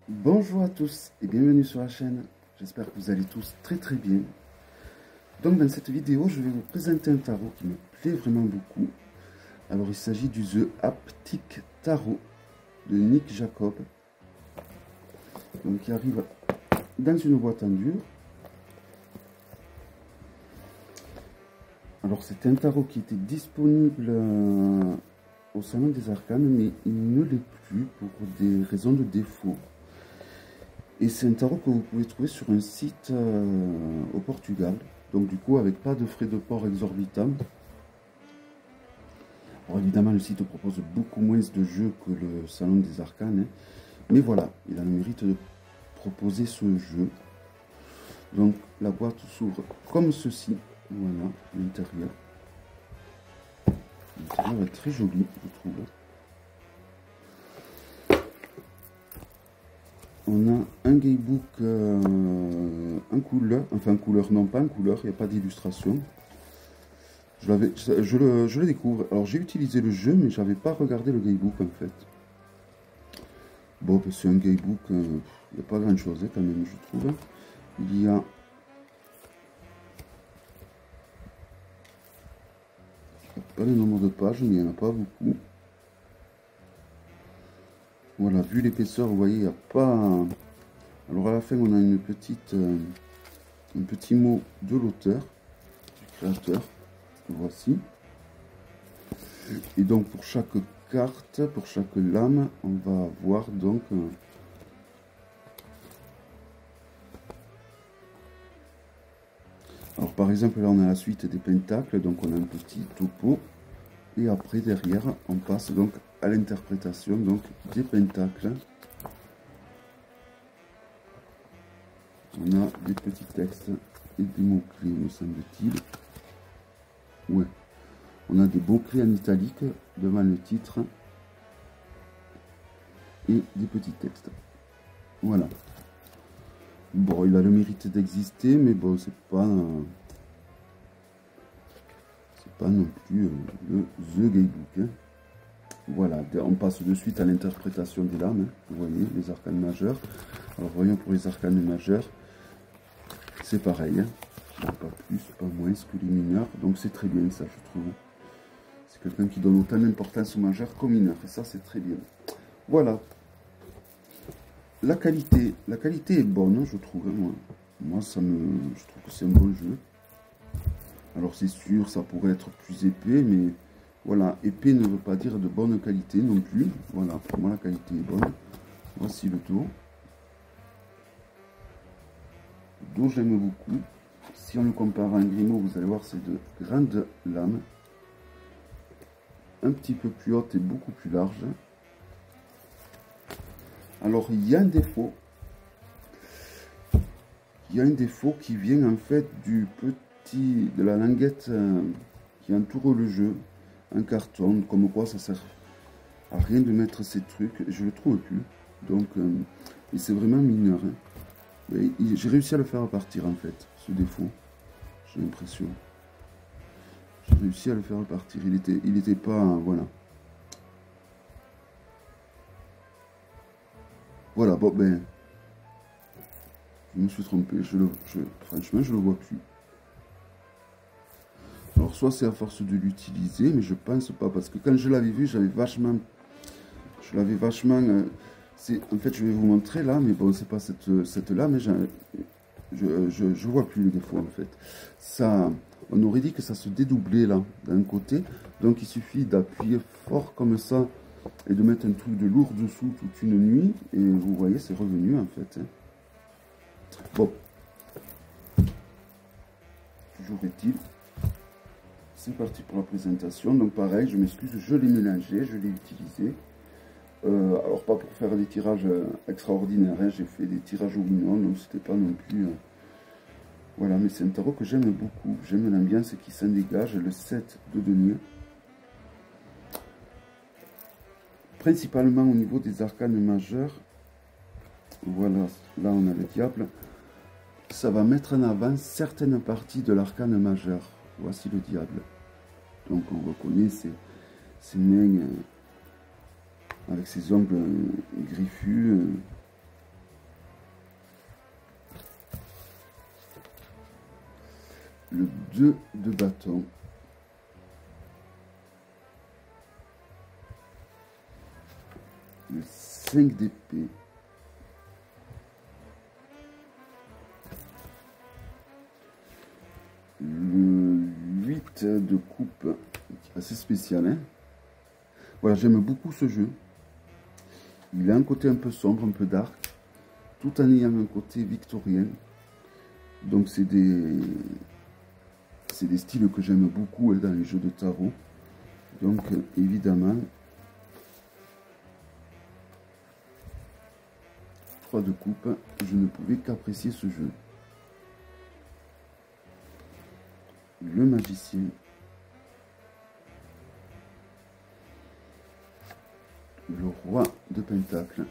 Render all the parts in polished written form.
Bonjour à tous et bienvenue sur la chaîne. J'espère que vous allez tous très bien. Donc dans cette vidéo, je vais vous présenter un tarot qui me plaît vraiment beaucoup. Alors il s'agit du The Haptic Tarot de Nick Jacob. Donc qui arrive dans une boîte en dur. Alors c'est un tarot qui était disponible au Salon des Arcanes, mais il ne l'est plus pour des raisons de défaut. Et c'est un tarot que vous pouvez trouver sur un site au Portugal. Donc du coup avec pas de frais de port exorbitants. Alors évidemment le site propose beaucoup moins de jeux que le Salon des Arcanes. Mais voilà, il a le mérite de proposer ce jeu. Donc la boîte s'ouvre comme ceci. Voilà l'intérieur. L'intérieur est très joli, je trouve. On a un gamebook en couleur, enfin couleur, non pas en couleur, il n'y a pas d'illustration. Je le découvre. Alors j'ai utilisé le jeu, mais j'avais pas regardé le gamebook en fait. Bon, ben, c'est un gamebook, il n'y a pas grand chose quand même, je trouve. Il y a pas le nombre de pages, mais il n'y en a pas beaucoup. Voilà, vu l'épaisseur, vous voyez, il n'y a pas... Alors à la fin, on a une petite, un petit mot de l'auteur, du créateur, que voici. Et donc pour chaque carte, pour chaque lame, on va avoir donc... Alors par exemple, là on a la suite des pentacles, donc on a un petit topo. Et après, derrière, on passe donc à l'interprétation donc des pentacles. On a des petits textes et des mots-clés, me semble-t-il. Ouais. On a des mots-clés en italique devant le titre. Et des petits textes. Voilà. Bon, il a le mérite d'exister, mais bon, c'est pas non plus le The Gamebook. Hein. Voilà, on passe de suite à l'interprétation des lames. Hein. Vous voyez, les arcanes majeures. Alors, voyons pour les arcanes majeures. C'est pareil. Hein. Pas plus, pas moins que les mineurs. Donc, c'est très bien, ça, je trouve. C'est quelqu'un qui donne autant d'importance aux majeurs qu'aux mineurs. Et ça, c'est très bien. Voilà. La qualité est bonne, je trouve. Hein. Moi, je trouve que c'est un bon jeu. Alors, c'est sûr, ça pourrait être plus épais, mais... Voilà, épais ne veut pas dire de bonne qualité non plus. Voilà, pour moi la qualité est bonne. Voici le dos. Le dos j'aime beaucoup. Si on le compare à un Grimaud, vous allez voir, c'est de grandes lames. Un petit peu plus haute et beaucoup plus large. Alors il y a un défaut. Il y a un défaut qui vient en fait de la languette qui entoure le jeu. Un carton, comme quoi ça sert à rien de mettre ces trucs, je le trouve plus, donc et c'est vraiment mineur. Hein. J'ai réussi à le faire repartir en fait, ce défaut, j'ai l'impression. J'ai réussi à le faire repartir, il était pas, voilà. Voilà, bon ben, je me suis trompé, franchement je le vois plus. Alors soit c'est à force de l'utiliser, mais je pense pas, parce que quand je l'avais vu, je l'avais vachement... en fait, je vais vous montrer là, mais bon, c'est pas cette là, mais je vois plus le défaut en fait. Ça, on aurait dit que ça se dédoublait là, d'un côté, donc il suffit d'appuyer fort comme ça, et de mettre un truc de lourd dessous toute une nuit, et vous voyez, c'est revenu en fait. Hein. Bon. Toujours est-il. C'est parti pour la présentation. Donc pareil, je m'excuse, je l'ai mélangé, je l'ai utilisé. Alors pas pour faire des tirages extraordinaires, hein. J'ai fait des tirages au mignon, donc c'était pas non plus... Voilà, mais c'est un tarot que j'aime beaucoup. J'aime l'ambiance qui s'en dégage, le 7 de denier. Principalement au niveau des arcanes majeurs. Voilà, là on a le diable. Ça va mettre en avant certaines parties de l'arcane majeur. Voici le diable. Donc on reconnaît ses mains avec ses ongles griffus. le 2 de bâton, le 5 d'épée, le 8 de coupe, assez spécial, hein. Voilà, j'aime beaucoup ce jeu. Il a un côté un peu sombre, un peu dark, tout en ayant un côté victorien. Donc c'est des styles que j'aime beaucoup dans les jeux de tarot. Donc évidemment, 3 de coupe, je ne pouvais qu'apprécier ce jeu. Le magicien. Le roi de pentacle.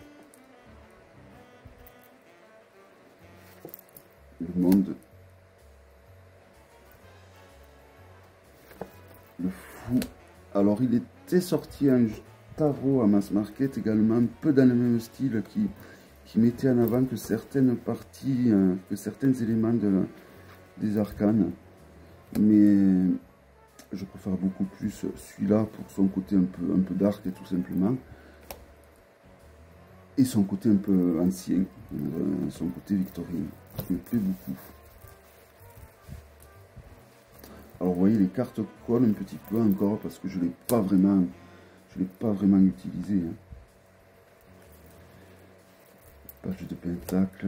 Le monde. Le fou. Alors il était sorti un tarot à Mass Market également, un peu dans le même style qui mettait en avant que certaines parties, que certains éléments des arcanes. Mais je préfère beaucoup plus celui-là pour son côté un peu dark et tout simplement. Et son côté un peu ancien, son côté victorien, qui me plaît beaucoup. Alors vous voyez, les cartes collent un petit peu encore parce que je ne l'ai pas vraiment utilisé. Hein. Page de pentacle.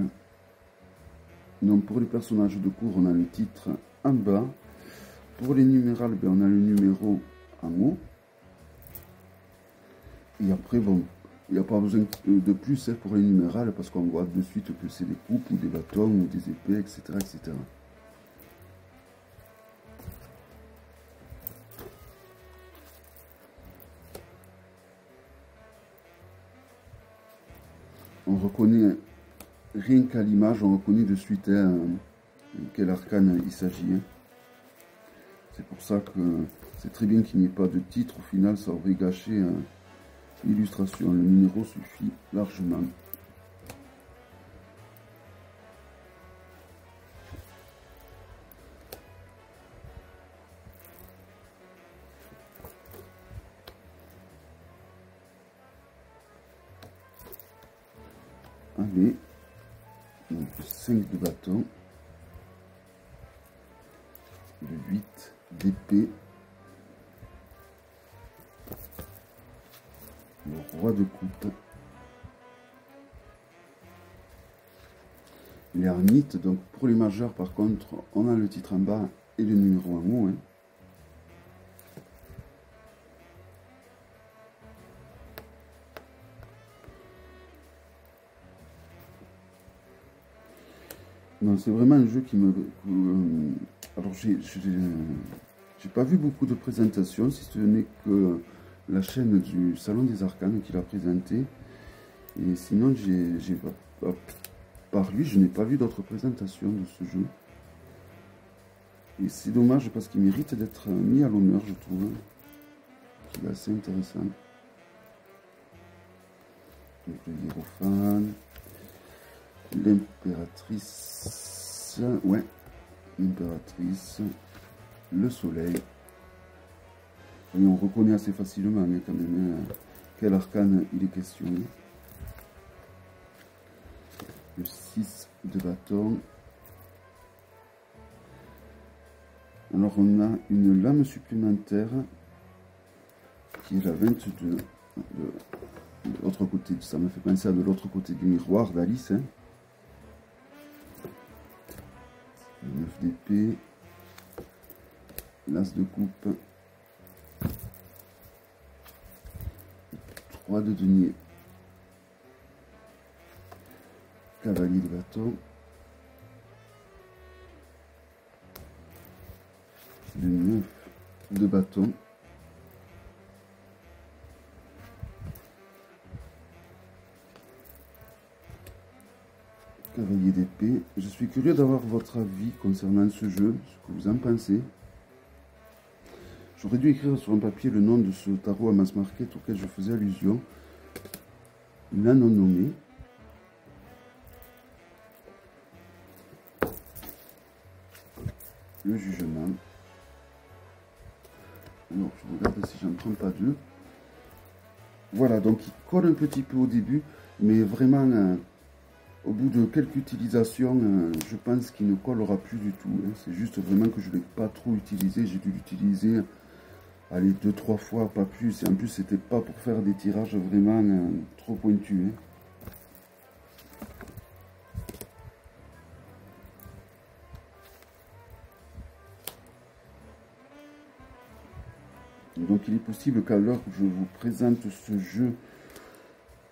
Donc pour les personnages de cours, on a le titre en bas. Pour les numérales, ben, on a le numéro en haut. Et après, bon, il n'y a pas besoin de plus hein, pour les numérales parce qu'on voit de suite que c'est des coupes ou des bâtons ou des épées, etc. etc. On reconnaît, rien qu'à l'image, on reconnaît de suite hein, quel arcane il s'agit. Hein. C'est pour ça que c'est très bien qu'il n'y ait pas de titre. Au final, ça aurait gâché l'illustration. Le numéro suffit largement. Allez, donc 5 de bâton, le 8 d'épée, le roi de coupe, l'ermite. Donc pour les majeurs par contre, on a le titre en bas et le numéro en haut. Hein. C'est vraiment un jeu qui me... alors j'ai pas vu beaucoup de présentations, si ce n'est que la chaîne du Salon des Arcanes qui l'a présenté. Et sinon, par lui, je n'ai pas vu d'autres présentations de ce jeu. Et c'est dommage parce qu'il mérite d'être mis à l'honneur, je trouve. Il est assez intéressant. Donc le hiérophane. L'impératrice, ouais, l'impératrice, le soleil. Et on reconnaît assez facilement hein, quand même quel arcane il est question. Le 6 de bâton. Alors on a une lame supplémentaire qui est la 22 de l'autre côté. Ça me fait penser à de l'autre côté du miroir d'Alice. Hein. 9 d'épée, l'as de coupe, 3 de denier, cavalier de bâton, le 9 de bâton, cavalier d'épée. Je suis curieux d'avoir votre avis concernant ce jeu, ce que vous en pensez. J'aurais dû écrire sur un papier le nom de ce tarot à Mass Market auquel je faisais allusion. La non nommé. le jugement. Alors, je regarde si j'en prends pas deux. Voilà, donc il colle un petit peu au début, mais vraiment, au bout de quelques utilisations, je pense qu'il ne collera plus du tout. Hein. C'est juste vraiment que je ne l'ai pas trop utilisé. J'ai dû l'utiliser, allez, 2-3 fois, pas plus. Et en plus, c'était pas pour faire des tirages vraiment trop pointus. Hein. Donc il est possible qu'à l'heure où je vous présente ce jeu,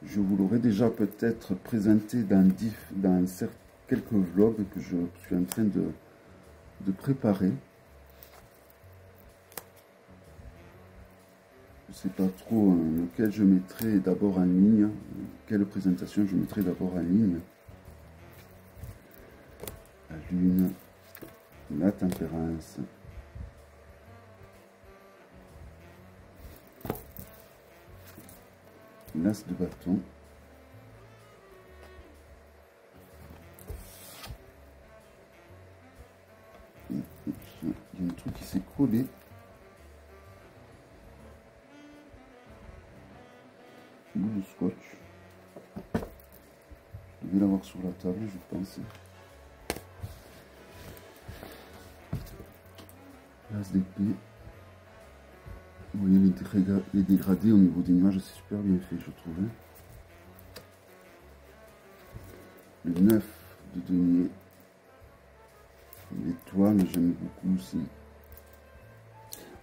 je vous l'aurais déjà peut-être présenté dans quelques vlogs que je suis en train de préparer. Je ne sais pas trop lequel je mettrai d'abord en ligne, quelle présentation je mettrai d'abord en ligne. La lune, la tempérance. L'as de bâton. Il y a un truc qui s'est collé. Bout de scotch. Je devais l'avoir sur la table, je pense. L'as d'épée. Vous voyez les dégradés au niveau des nuages, c'est super bien fait, je trouve. Le 9 de denier. L'étoile, j'aime beaucoup aussi.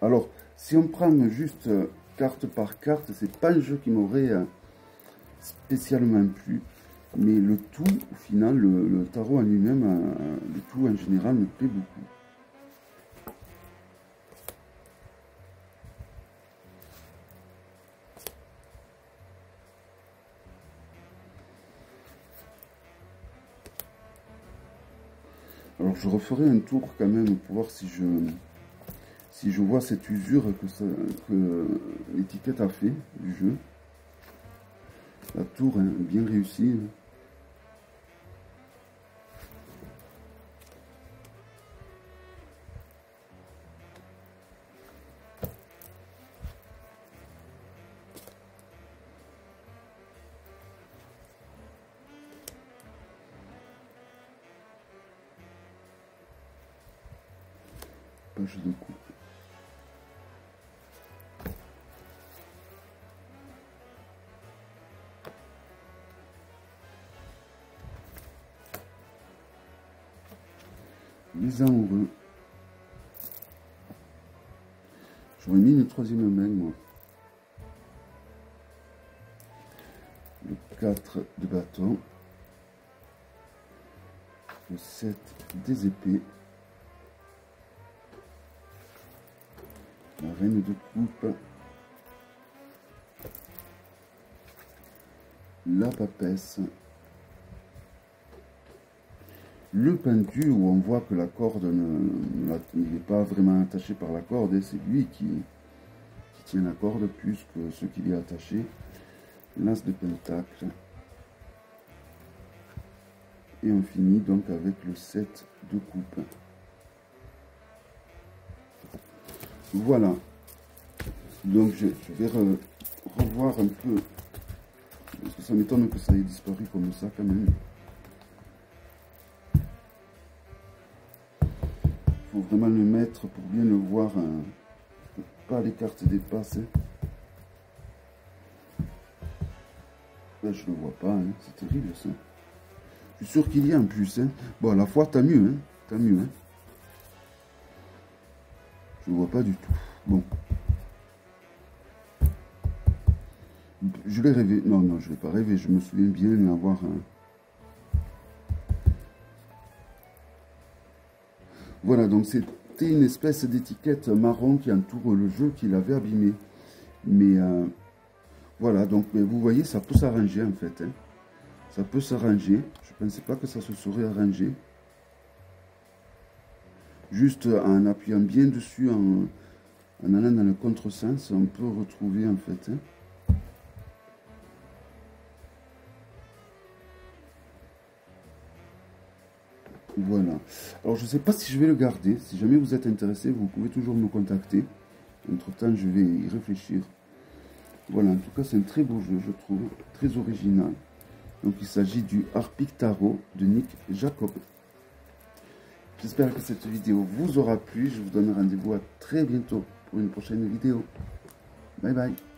Alors, si on prend juste carte par carte, c'est pas un jeu qui m'aurait spécialement plu. Mais le tout, au final, le tarot en lui-même, le tout en général, me plaît beaucoup. Alors je referai un tour quand même pour voir si je vois cette usure que l'étiquette a fait du jeu. La tour est bien réussie. Page de coupe. Les amoureux. J'aurais mis une troisième main, moi. Le 4 de bâton. Le 7 des épées. La reine de coupe. La papesse. Le pendu où on voit que la corde n'est pas vraiment attaché par la corde, c'est lui qui tient la corde plus que ce qui est attaché. L'as de pentacle. Et on finit donc avec le 7 de coupe. Voilà. Donc je vais revoir un peu. Parce que ça m'étonne que ça ait disparu comme ça quand même. Il faut vraiment le mettre pour bien le voir. Pas les cartes dépassent. Là, je ne le vois pas. Hein. C'est terrible ça. Je suis sûr qu'il y a en plus. Hein. Bon, à la fois, t'as mieux. Hein. T'as mieux. Hein. Je ne vois pas du tout. Bon. Je l'ai rêvé. Non, non, je ne l'ai pas rêvé. Je me souviens bien d'avoir Voilà, donc c'était une espèce d'étiquette marron qui entoure le jeu qui l'avait abîmé. Mais voilà, donc mais vous voyez, ça peut s'arranger en fait. Hein. Ça peut s'arranger. Je ne pensais pas que ça se serait arrangé. Juste en appuyant bien dessus, en allant dans le contresens, on peut retrouver en fait. Hein. Voilà. Alors, je ne sais pas si je vais le garder. Si jamais vous êtes intéressé, vous pouvez toujours me contacter. Entre-temps, je vais y réfléchir. Voilà, en tout cas, c'est un très beau jeu, je trouve. Très original. Donc, il s'agit du Harpic Tarot de Nick Jacob. J'espère que cette vidéo vous aura plu. Je vous donne rendez-vous à très bientôt pour une prochaine vidéo. Bye bye.